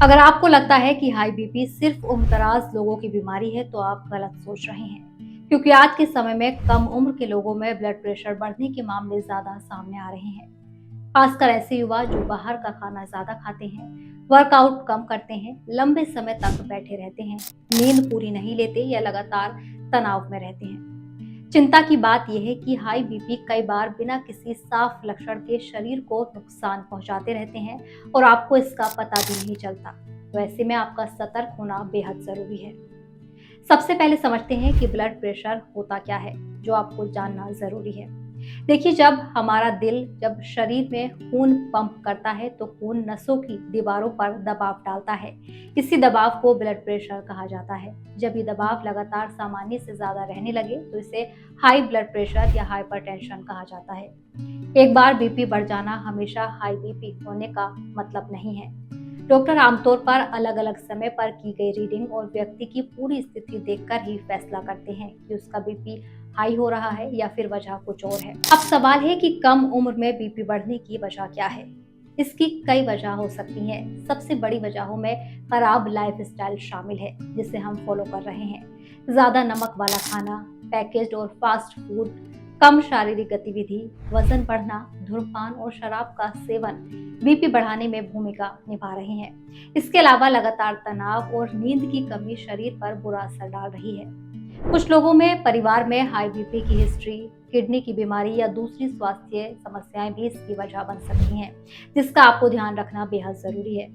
अगर आपको लगता है कि हाई बीपी सिर्फ उम्रदराज लोगों की बीमारी है तो आप गलत सोच रहे हैं, क्योंकि आज के समय में कम उम्र के लोगों में ब्लड प्रेशर बढ़ने के मामले ज्यादा सामने आ रहे हैं। खासकर ऐसे युवा जो बाहर का खाना ज्यादा खाते हैं, वर्कआउट कम करते हैं, लंबे समय तक बैठे रहते हैं, नींद पूरी नहीं लेते या लगातार तनाव में रहते हैं। चिंता की बात यह है कि हाई बीपी कई बार बिना किसी साफ लक्षण के शरीर को नुकसान पहुंचाते रहते हैं और आपको इसका पता भी नहीं चलता। तो ऐसे में आपका सतर्क होना बेहद जरूरी है। सबसे पहले समझते हैं कि ब्लड प्रेशर होता क्या है, जो आपको जानना जरूरी है। देखिए, जब शरीर में खून पंप करता है तो खून नसों की दीवारों पर दबाव डालता है। इसी दबाव को ब्लड प्रेशर कहा जाता है। जब ये दबाव लगातार सामान्य से ज्यादा रहने लगे तो इसे हाई ब्लड प्रेशर या हाइपरटेंशन कहा जाता है। एक बार बीपी बढ़ जाना हमेशा हाई बीपी होने का मतलब नहीं है। डॉक्टर आमतौर पर अलग अलग समय पर की गई रीडिंग और व्यक्ति की पूरी स्थिति देखकर ही फैसला करते हैं कि उसका बीपी हाई हो रहा है या फिर वजह कुछ और है। अब सवाल है कि कम उम्र में बीपी बढ़ने की वजह क्या है। इसकी कई वजह हो सकती हैं। सबसे बड़ी वजहों में खराब लाइफस्टाइल शामिल है, जिसे हम फॉलो कर रहे हैं। ज्यादा नमक वाला खाना, पैकेज्ड और फास्ट फूड, कम शारीरिक गतिविधि, वजन बढ़ना, धूम्रपान और शराब का सेवन बीपी बढ़ाने में भूमिका निभा रहे हैं। इसके अलावा लगातार तनाव और नींद की कमी शरीर पर बुरा असर डाल रही है। कुछ लोगों में परिवार में हाई बीपी की हिस्ट्री, किडनी की बीमारी या दूसरी स्वास्थ्य समस्याएं भी इसकी वजह बन सकती हैं, जिसका आपको ध्यान रखना बेहद जरूरी है।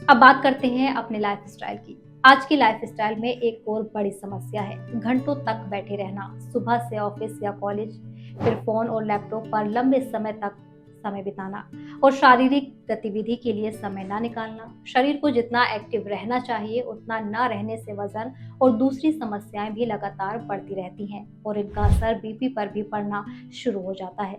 अब बात करते हैं अपने लाइफस्टाइल की। आज की लाइफस्टाइल में एक और बड़ी समस्या है घंटों तक बैठे रहना, सुबह से ऑफिस या कॉलेज, फिर फोन और लैपटॉप पर लंबे समय तक समय बिताना और शारीरिक गतिविधि के लिए समय ना निकालना। शरीर को जितना एक्टिव रहना चाहिए उतना ना रहने से वजन और दूसरी समस्याएं भी लगातार बढ़ती रहती हैं और इनका असर बीपी पर भी पड़ना शुरू हो जाता है।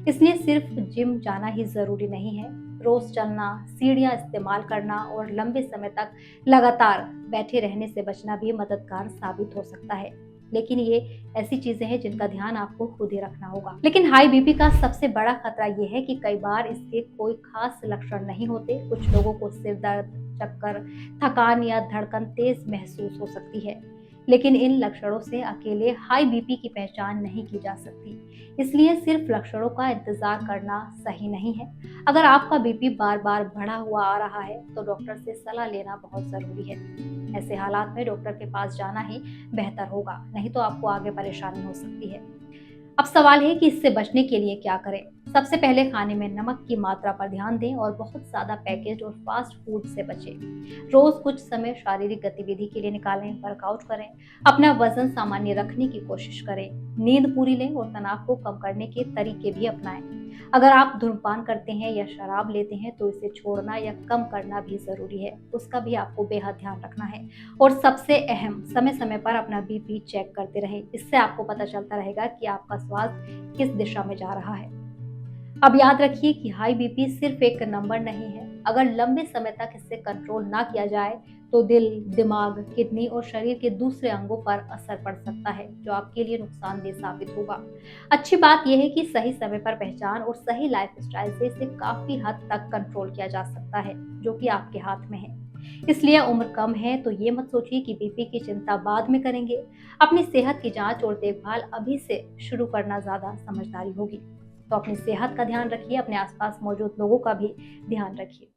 इसलिए सिर्फ जिम जाना ही जरूरी नहीं है। रोज चलना, सीढ़ियां इस्तेमाल करना और लंबे समय तक लगातार बैठे रहने से बचना भी मददगार साबित हो सकता है। लेकिन ये ऐसी चीजें हैं जिनका ध्यान आपको खुद ही रखना होगा। लेकिन हाई बीपी का सबसे बड़ा खतरा ये है कि कई बार इसके कोई खास लक्षण नहीं होते। कुछ लोगों को सिर दर्द, चक्कर, थकान या धड़कन तेज महसूस हो सकती है, लेकिन इन लक्षणों से अकेले हाई बीपी की पहचान नहीं की जा सकती। इसलिए सिर्फ लक्षणों का इंतजार करना सही नहीं है। अगर आपका बीपी बार बार बढ़ा हुआ आ रहा है तो डॉक्टर से सलाह लेना बहुत जरूरी है। ऐसे हालात में डॉक्टर के पास जाना ही बेहतर होगा, नहीं तो आपको आगे परेशानी हो सकती है। अब सवाल है कि इससे बचने के लिए क्या करें। सबसे पहले खाने में नमक की मात्रा पर ध्यान दें और बहुत ज्यादा पैकेज्ड और फास्ट फूड से बचें। रोज कुछ समय शारीरिक गतिविधि के लिए निकालें, वर्कआउट करें, अपना वजन सामान्य रखने की कोशिश करें, नींद पूरी लें और तनाव को कम करने के तरीके भी अपनाएं। अगर आप धूम्रपान करते हैं या शराब लेते हैं तो इसे छोड़ना या कम करना भी जरूरी है, उसका भी आपको बेहद ध्यान रखना है। और सबसे अहम, समय समय पर अपना बीपी चेक करते रहें। इससे आपको पता चलता रहेगा कि आपका स्वास्थ्य किस दिशा में जा रहा है। अब याद रखिए कि हाई बीपी सिर्फ एक नंबर नहीं है। अगर लंबे समय तक इससे कंट्रोल ना किया जाए तो दिल, दिमाग, किडनी और शरीर के दूसरे अंगों पर असर पड़ सकता है, जो आपके लिए नुकसानदेह साबित होगा। अच्छी बात यह है कि सही समय पर पहचान और सही लाइफस्टाइल से इसे काफी हद तक कंट्रोल किया जा सकता है, जो कि आपके हाथ में है। इसलिए उम्र कम है तो ये मत सोचिए कि बीपी की चिंता बाद में करेंगे। अपनी सेहत की जांच और देखभाल अभी से शुरू करना ज्यादा समझदारी होगी। तो अपनी सेहत का ध्यान रखिए, अपने आसपास मौजूद लोगों का भी ध्यान रखिए।